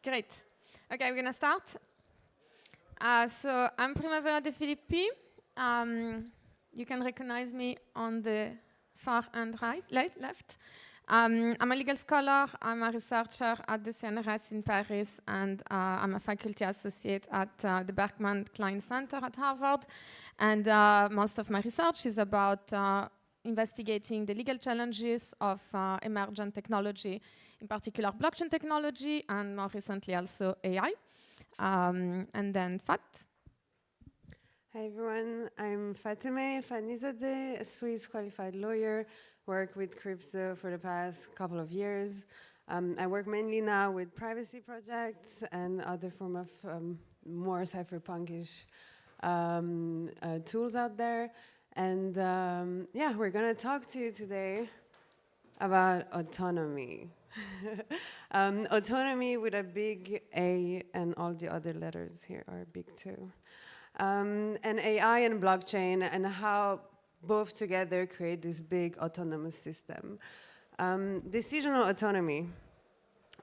Great. Okay, we're going to start. So I'm Primavera de Filippi. You can recognize me on the far and left. I'm a legal scholar. I'm a researcher at the CNRS in Paris, and I'm a faculty associate at the Berkman Klein Center at Harvard. And most of my research is about investigating the legal challenges of emergent technology, in particular blockchain technology, and more recently also AI. And then Fat. Hi everyone, I'm Fatemeh Fannizadeh, a Swiss qualified lawyer, work with crypto for the past couple of years. I work mainly now with privacy projects and other form of more cypherpunkish tools out there. And yeah, we're gonna talk to you today about autonomy. Autonomy with a big A, and all the other letters here are big too. And AI and blockchain, and how both together create this big autonomous system. Decisional autonomy.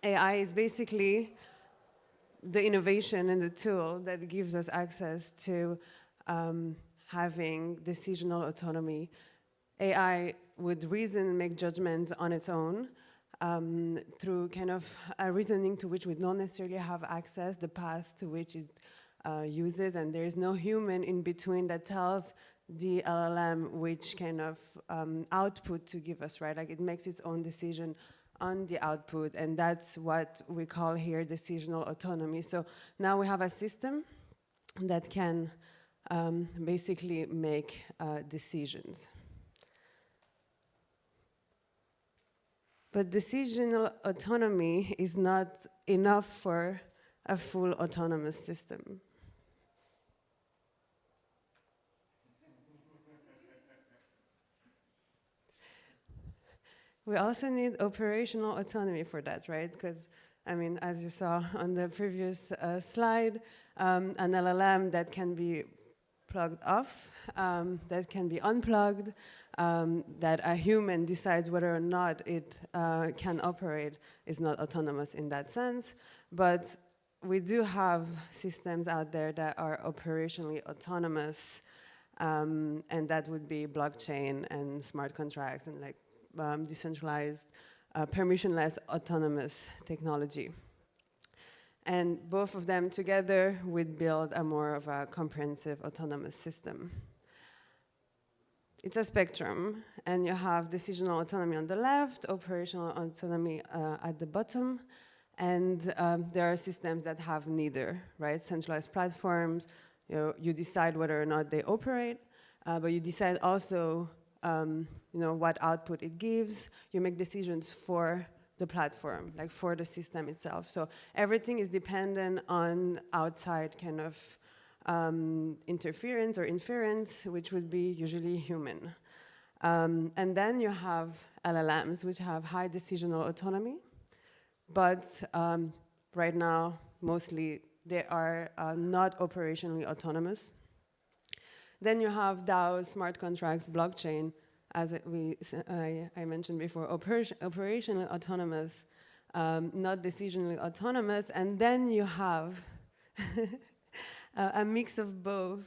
AI is basically the innovation and the tool that gives us access to having decisional autonomy. AI would reason and make judgments on its own through kind of a reasoning to which we don't necessarily have access, the path to which it uses, and there is no human in between that tells the LLM which kind of output to give us, right? Like it makes its own decision on the output, and that's what we call here decisional autonomy. So now we have a system that can basically make decisions. But decisional autonomy is not enough for a full autonomous system. We also need operational autonomy for that, right? Because, I mean, as you saw on the previous slide, an LLM that can be plugged off, that can be unplugged, that a human decides whether or not it can operate is not autonomous in that sense. But we do have systems out there that are operationally autonomous, and that would be blockchain and smart contracts and like decentralized, permissionless autonomous technology. And both of them together would build a more of a comprehensive autonomous system. It's a spectrum, and you have decisional autonomy on the left, operational autonomy at the bottom, and there are systems that have neither, right? Centralized platforms, you decide whether or not they operate, but you decide also what output it gives. You make decisions for the platform, like for the system itself. So everything is dependent on outside kind of interference or inference, which would be usually human. And then you have LLMs, which have high decisional autonomy, but right now, mostly they are not operationally autonomous. Then you have DAOs, smart contracts, blockchain, as I mentioned before, operationally autonomous, not decisionally autonomous, and then you have a mix of both.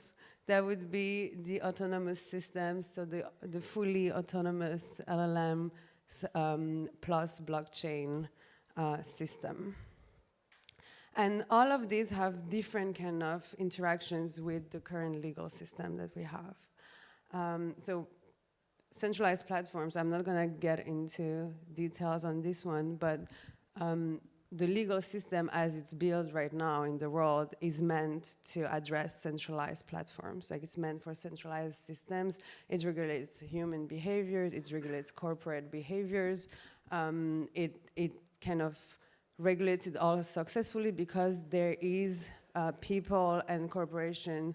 That would be the autonomous systems, so the fully autonomous LLM plus blockchain system. And all of these have different kind of interactions with the current legal system that we have. So centralized platforms, I'm not gonna get into details on this one, but the legal system as it's built right now in the world is meant to address centralized platforms. Like it's meant for centralized systems. It regulates human behaviors, it regulates corporate behaviors. It kind of regulates it all successfully because there is people and corporation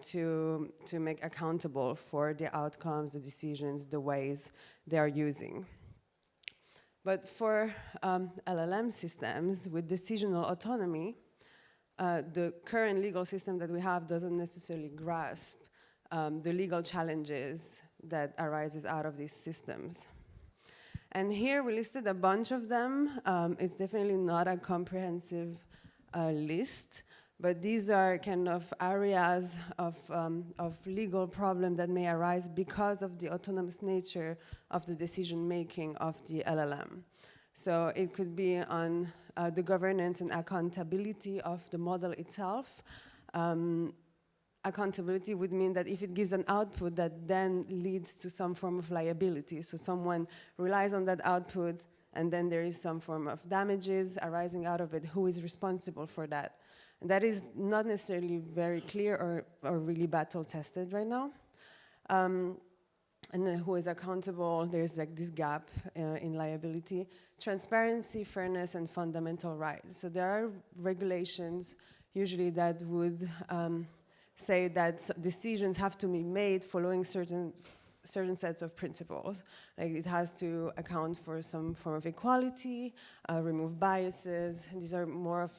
to make accountable for the outcomes, the decisions, the ways they are using. But for LLM systems with decisional autonomy, the current legal system that we have doesn't necessarily grasp the legal challenges that arises out of these systems. And here we listed a bunch of them. It's definitely not a comprehensive list, but these are kind of areas of legal problem that may arise because of the autonomous nature of the decision making of the LLM. So it could be on the governance and accountability of the model itself. Accountability would mean that if it gives an output that then leads to some form of liability, so someone relies on that output and then there is some form of damages arising out of it, who is responsible for that? And that is not necessarily very clear or really battle tested right now. And then who is accountable? There's like this gap in liability. Transparency, fairness, and fundamental rights. So there are regulations usually that would say that decisions have to be made following certain sets of principles. Like it has to account for some form of equality, remove biases. These are more of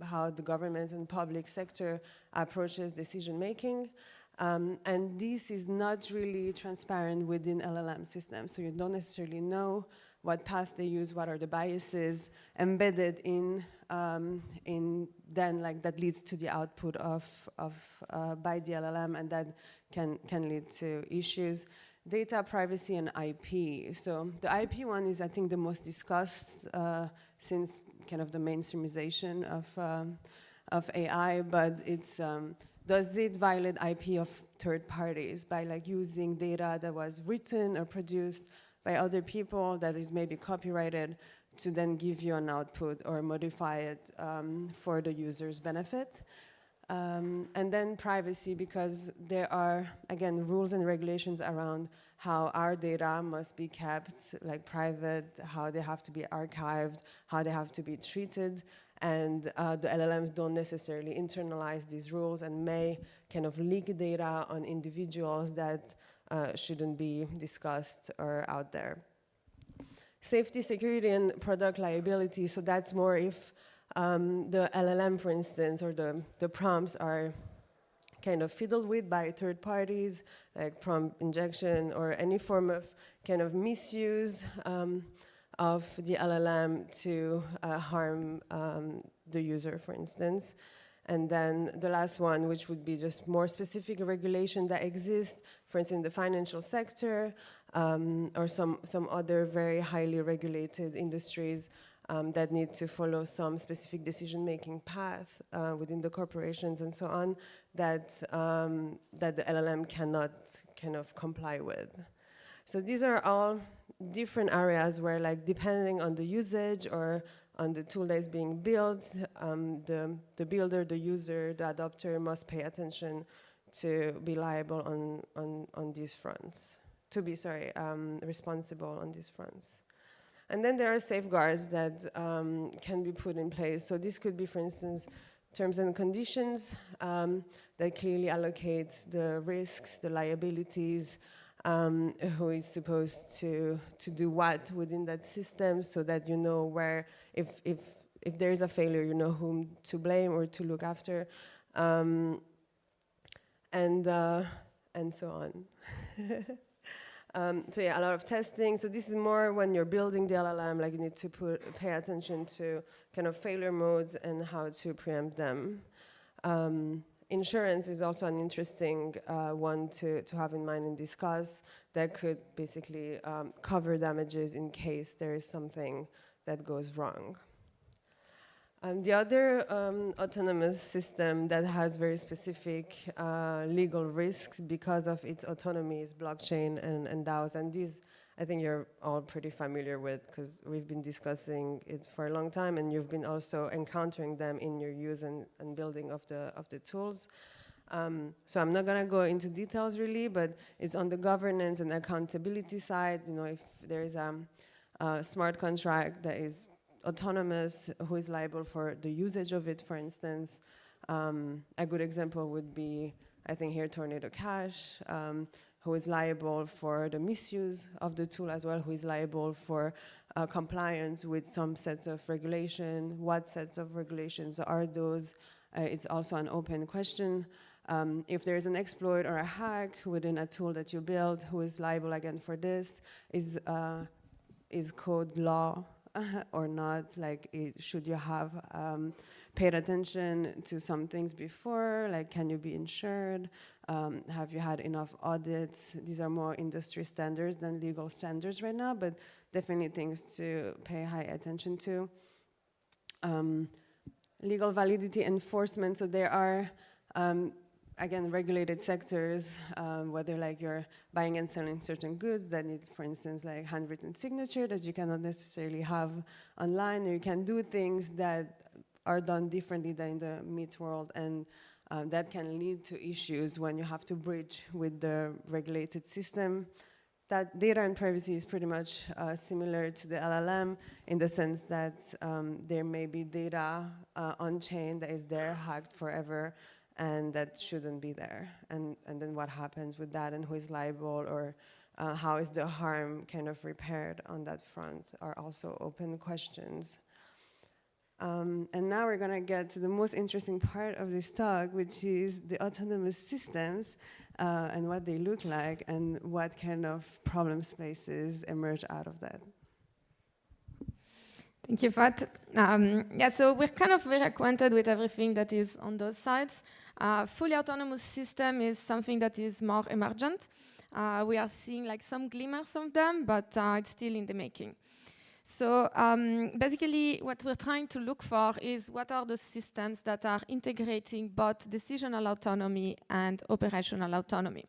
how the government and public sector approaches decision making. And this is not really transparent within LLM systems. So you don't necessarily know what path they use, what are the biases embedded in then like that leads to the output by the LLM, and that can lead to issues. Data privacy and IP. So the IP one is, I think, the most discussed since kind of the mainstreamization of AI, but it's does it violate IP of third parties by like using data that was written or produced by other people that is maybe copyrighted to then give you an output or modify it for the user's benefit. And then privacy, because there are, again, rules and regulations around how our data must be kept like private, how they have to be archived, how they have to be treated. And the LLMs don't necessarily internalize these rules and may kind of leak data on individuals that shouldn't be discussed or out there. Safety, security, and product liability. So that's more if the LLM, for instance, or the prompts are kind of fiddled with by third parties, like prompt injection or any form of kind of misuse of the LLM to harm the user, for instance. And then the last one, which would be just more specific regulation that exists, for instance, in the financial sector or some other very highly regulated industries that need to follow some specific decision-making path within the corporations and so on that the LLM cannot kind of comply with. So these are all different areas where, like, depending on the usage or on the tool that is being built, the builder, the user, the adopter must pay attention to be liable on these fronts, to be, responsible on these fronts. And then there are safeguards that can be put in place. So this could be, for instance, terms and conditions that clearly allocates the risks, the liabilities, who is supposed to do what within that system, so that you know where, if there is a failure, you know whom to blame or to look after, and so on. So yeah, a lot of testing. So this is more when you're building the LLM, like you need to pay attention to kind of failure modes and how to preempt them. Insurance is also an interesting one to have in mind and discuss, that could basically cover damages in case there is something that goes wrong. The other autonomous system that has very specific legal risks because of its autonomy is blockchain and DAOs. And these, I think you're all pretty familiar with, because we've been discussing it for a long time, and you've been also encountering them in your use and building of the tools. So I'm not gonna go into details really, but it's on the governance and accountability side. You know, if there is a smart contract that is autonomous, who is liable for the usage of it, for instance. A good example would be, I think here, Tornado Cash, who is liable for the misuse of the tool as well, who is liable for compliance with some sets of regulation. What sets of regulations are those? It's also an open question. If there is an exploit or a hack within a tool that you build, who is liable again for this? is code law or not? Like, should you have paid attention to some things before? Like, can you be insured? Have you had enough audits? These are more industry standards than legal standards right now, but definitely things to pay high attention to. Legal validity enforcement, so there are, again, regulated sectors, whether like you're buying and selling certain goods that need, for instance, like handwritten signature that you cannot necessarily have online, or you can do things that are done differently than in the meat world, and that can lead to issues when you have to bridge with the regulated system. That data and privacy is pretty much similar to the LLM in the sense that there may be data on-chain that is there, hacked forever, and that shouldn't be there. And then what happens with that, and who is liable, or how is the harm kind of repaired on that front, are also open questions. And now we're gonna get to the most interesting part of this talk, which is the autonomous systems and what they look like and what kind of problem spaces emerge out of that. Thank you, Fat. Yeah, so we're kind of very acquainted with everything that is on those sides. Fully autonomous system is something that is more emergent. We are seeing like some glimmers of them, but it's still in the making. So basically what we're trying to look for is what are the systems that are integrating both decisional autonomy and operational autonomy.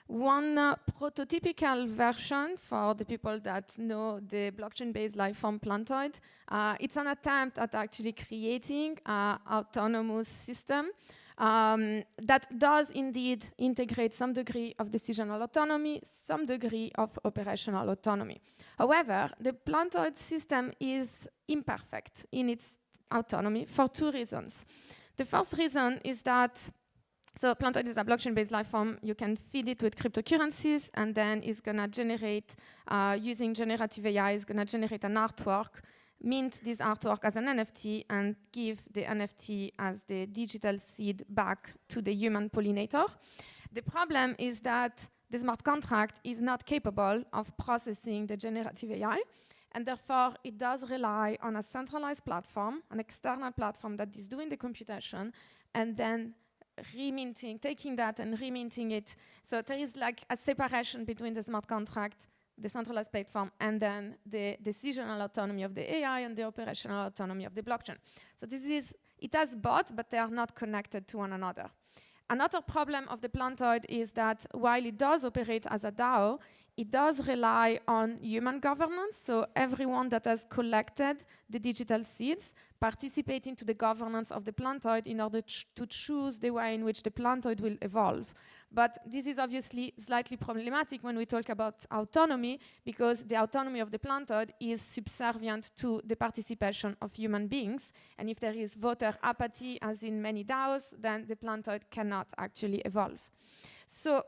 One prototypical version for the people that know the blockchain-based lifeform Plantoid, it's an attempt at actually creating an autonomous system that does indeed integrate some degree of decisional autonomy, some degree of operational autonomy. However, the Plantoid system is imperfect in its autonomy for two reasons. The first reason is that, so Plantoid is a blockchain-based lifeform. You can feed it with cryptocurrencies, and then it's gonna generate, using generative AI, it's gonna generate an artwork, mint this artwork as an NFT, and give the NFT as the digital seed back to the human pollinator. The problem is that the smart contract is not capable of processing the generative AI, and therefore it does rely on a centralized platform, an external platform that is doing the computation, and then reminting, taking that and reminting it. So there is like a separation between the smart contract, the centralized platform, and then the decisional autonomy of the AI and the operational autonomy of the blockchain. So this is, it has both, but they are not connected to one another. Another problem of the Plantoid is that while it does operate as a DAO, it does rely on human governance, so everyone that has collected the digital seeds participate into the governance of the Plantoid in order to choose the way in which the Plantoid will evolve. But this is obviously slightly problematic when we talk about autonomy, because the autonomy of the Plantoid is subservient to the participation of human beings. And if there is voter apathy, as in many DAOs, then the Plantoid cannot actually evolve. So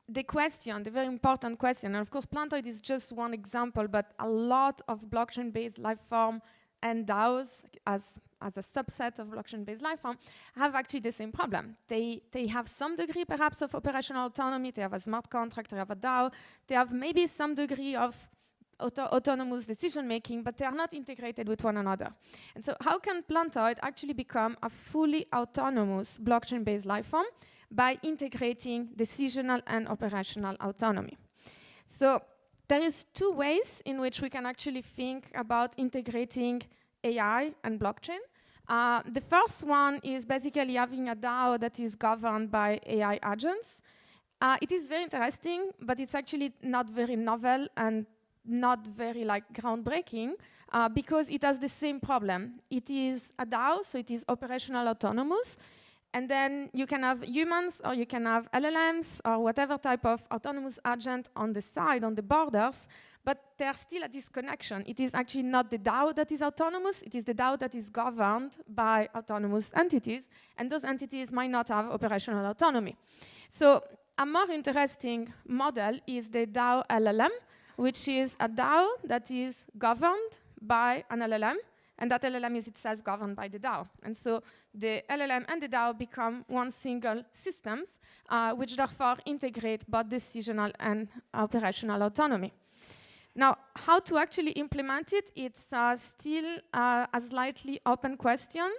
the question, the very important question, and of course Plantoid is just one example, but a lot of blockchain-based lifeform and DAOs, as a subset of blockchain-based lifeform, have actually the same problem. They have some degree perhaps of operational autonomy, they have a smart contract, they have a DAO, they have maybe some degree of autonomous decision-making, but they are not integrated with one another. And so how can Plantoid actually become a fully autonomous blockchain-based lifeform? By integrating decisional and operational autonomy. So there is two ways in which we can actually think about integrating AI and blockchain. The first one is basically having a DAO that is governed by AI agents. It is very interesting, but it's actually not very novel and not very groundbreaking because it has the same problem. It is a DAO, so it is operational autonomous. And then you can have humans, or you can have LLMs, or whatever type of autonomous agent on the side, on the borders, but there's still a disconnection. It is actually not the DAO that is autonomous, it is the DAO that is governed by autonomous entities, and those entities might not have operational autonomy. So a more interesting model is the DAO LLM, which is a DAO that is governed by an LLM, and that LLM is itself governed by the DAO. And so the LLM and the DAO become one single system, which therefore integrate both decisional and operational autonomy. Now, how to actually implement it, it's still a slightly open question.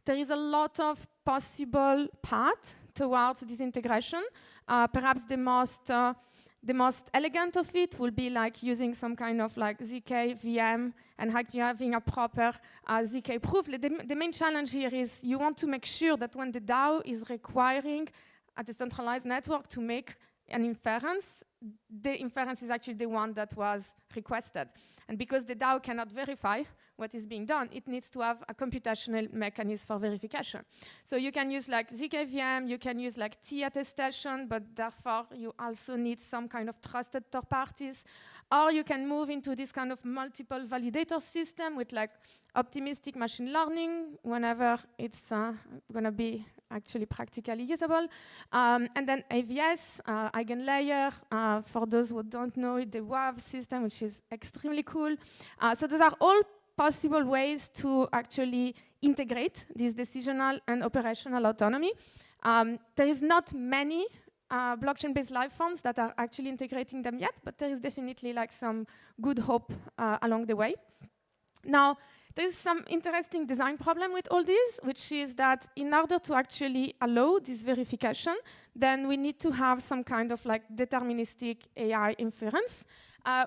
There is a lot of possible paths towards this integration. Perhaps the most elegant of it will be like using some kind of like ZK VM and having a proper ZK proof. The main challenge here is you want to make sure that when the DAO is requiring a decentralized network to make an inference, the inference is actually the one that was requested. And because the DAO cannot verify what is being done, it needs to have a computational mechanism for verification. So you can use like ZKVM, you can use like T attestation, but therefore you also need some kind of trusted third parties. Or you can move into this kind of multiple validator system with like optimistic machine learning whenever it's gonna be actually practically usable. And then AVS, eigenlayer, for those who don't know it, the WAV system, which is extremely cool. So those are all possible ways to actually integrate this decisional and operational autonomy. There is not many blockchain-based life forms that are actually integrating them yet, but there is definitely like some good hope along the way. Now, there's some interesting design problem with all this, which is that in order to actually allow this verification, then we need to have some kind of like deterministic AI inference,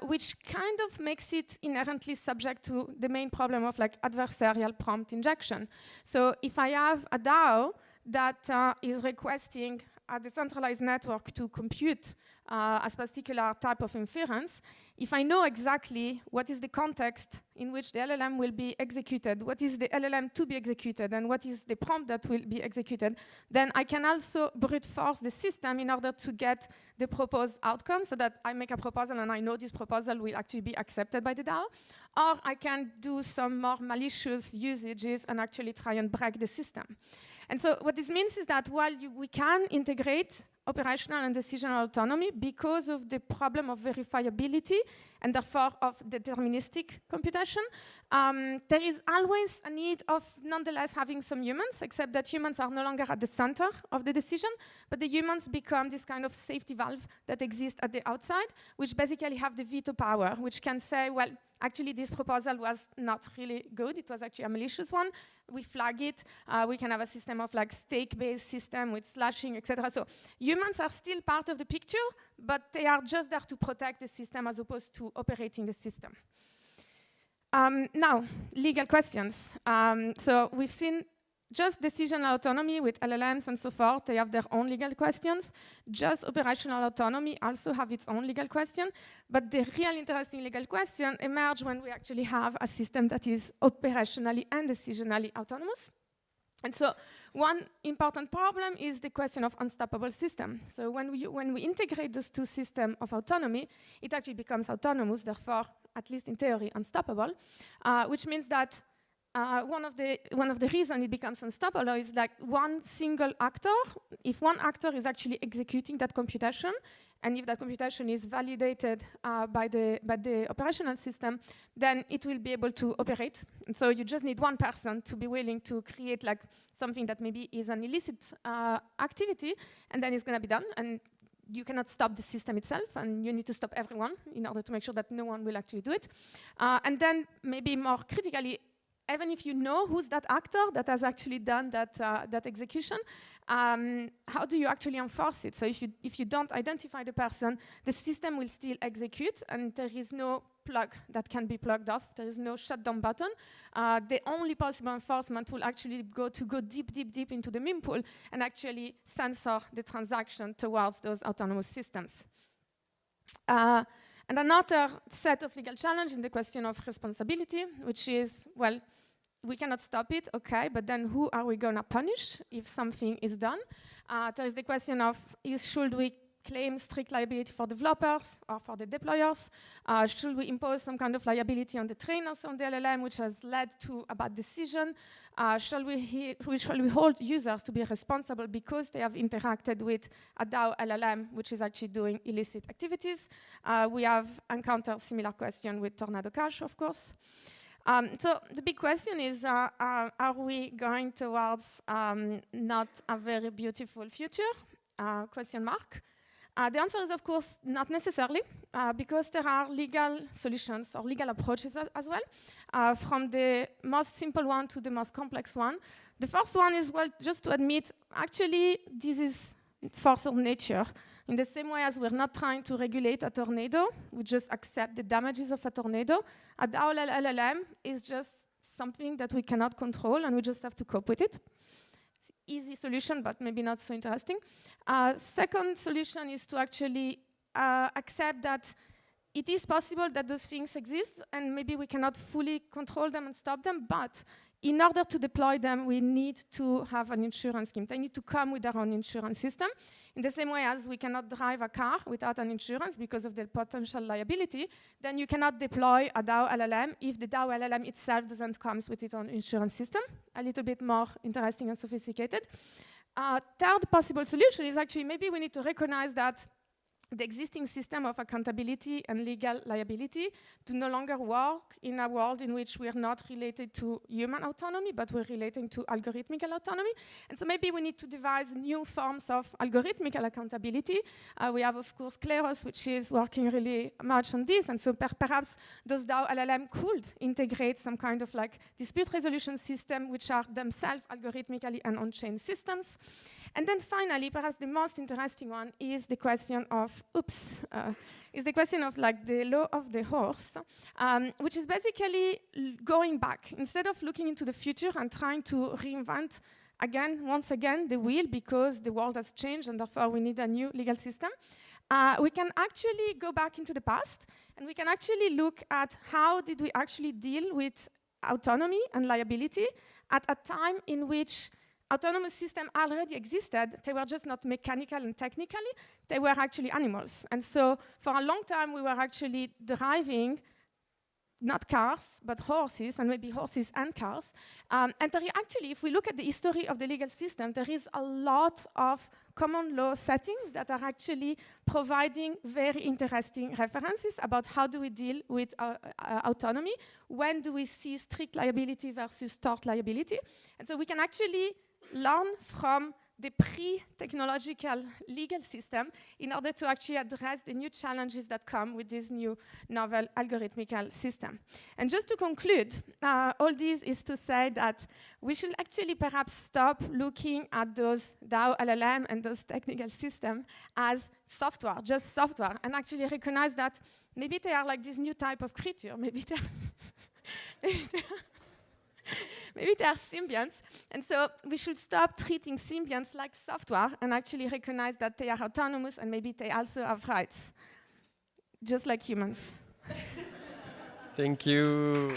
which kind of makes it inherently subject to the main problem of like adversarial prompt injection. So if I have a DAO that is requesting a decentralized network to compute a particular type of inference, if I know exactly what is the context in which the LLM will be executed, what is the LLM to be executed, and what is the prompt that will be executed, then I can also brute force the system in order to get the proposed outcome, so that I make a proposal and I know this proposal will actually be accepted by the DAO. Or I can do some more malicious usages and actually try and break the system. And so what this means is that while we can integrate operational and decisional autonomy because of the problem of verifiability and therefore of deterministic computation, there is always a need of nonetheless having some humans, except that humans are no longer at the center of the decision, but the humans become this kind of safety valve that exists at the outside, which basically have the veto power, which can say, well, actually this proposal was not really good, it was actually a malicious one, we flag it, we can have a system of like stake-based system with slashing, etc. So humans are still part of the picture, but they are just there to protect the system as opposed to operating the system. Now, legal questions. So we've seen just decisional autonomy with LLMs and so forth, they have their own legal questions. Just operational autonomy also have its own legal question. But the real interesting legal question emerge when we actually have a system that is operationally and decisionally autonomous. And so one important problem is the question of unstoppable system. So when we integrate those two systems of autonomy, it actually becomes autonomous, therefore, at least in theory, unstoppable, which means that one of the reasons it becomes unstoppable is like one single actor. If one actor is actually executing that computation, and if that computation is validated by the operational system, then it will be able to operate. And so you just need one person to be willing to create like something that maybe is an illicit activity, and then it's going to be done. And you cannot stop the system itself, and you need to stop everyone in order to make sure that no one will actually do it. And then maybe more critically, even if you know who's that actor that has actually done that execution, how do you actually enforce it? So if you don't identify the person, the system will still execute, and there is no plug that can be plugged off. There is no shutdown button. The only possible enforcement will actually go deep into the mempool and actually censor the transaction towards those autonomous systems. And another set of legal challenge in the question of responsibility, which is, well, we cannot stop it, okay, but then who are we going to punish if something is done? There is the question of, should we claim strict liability for developers or for the deployers? Should we impose some kind of liability on the trainers on the LLM, which has led to a bad decision? Shall we hold users to be responsible because they have interacted with a DAO LLM, which is actually doing illicit activities? We have encountered similar question with Tornado Cash, of course. So the big question is, are we going towards not a very beautiful future? Question mark. The answer is, of course, not necessarily, because there are legal solutions or legal approaches as well, from the most simple one to the most complex one. The first one is, well, just to admit, actually, this is force of nature. In the same way as we're not trying to regulate a tornado, we just accept the damages of a tornado. A DAO LLM is just something that we cannot control, and we just have to cope with it. Easy solution, but maybe not so interesting. Second solution is to actually accept that it is possible that those things exist, and maybe we cannot fully control them and stop them, but in order to deploy them, we need to have an insurance scheme. They need to come with their own insurance system. In the same way as we cannot drive a car without an insurance because of the potential liability, then you cannot deploy a DAO LLM if the DAO LLM itself doesn't come with its own insurance system. A little bit more interesting and sophisticated. Third possible solution is actually maybe we need to recognize that the existing system of accountability and legal liability do no longer work in a world in which we are not related to human autonomy, but we're relating to algorithmical autonomy. And so maybe we need to devise new forms of algorithmical accountability. We have, of course, Kleros, which is working really much on this. And so perhaps those DAO LLM could integrate some kind of like dispute resolution system, which are themselves algorithmically and on-chain systems. And then finally, perhaps the most interesting one is the question of, is the question of like the law of the horse, which is basically going back. Instead of looking into the future and trying to reinvent once again, the wheel because the world has changed and therefore we need a new legal system, we can actually go back into the past and we can actually look at how did we actually deal with autonomy and liability at a time in which autonomous systems already existed. They were just not mechanical and technically, they were actually animals. And so for a long time, we were actually driving not cars, but horses, and maybe horses and cars. And actually, if we look at the history of the legal system, there is a lot of common law settings that are actually providing very interesting references about how do we deal with autonomy, when do we see strict liability versus tort liability. And so we can actually learn from the pre-technological legal system in order to actually address the new challenges that come with this new novel algorithmical system. And just to conclude, all this is to say that we should actually perhaps stop looking at those DAO LLM and those technical systems as software, just software, and actually recognize that maybe they are like this new type of creature, maybe they are symbionts, and so we should stop treating symbionts like software and actually recognize that they are autonomous and maybe they also have rights, just like humans. Thank you.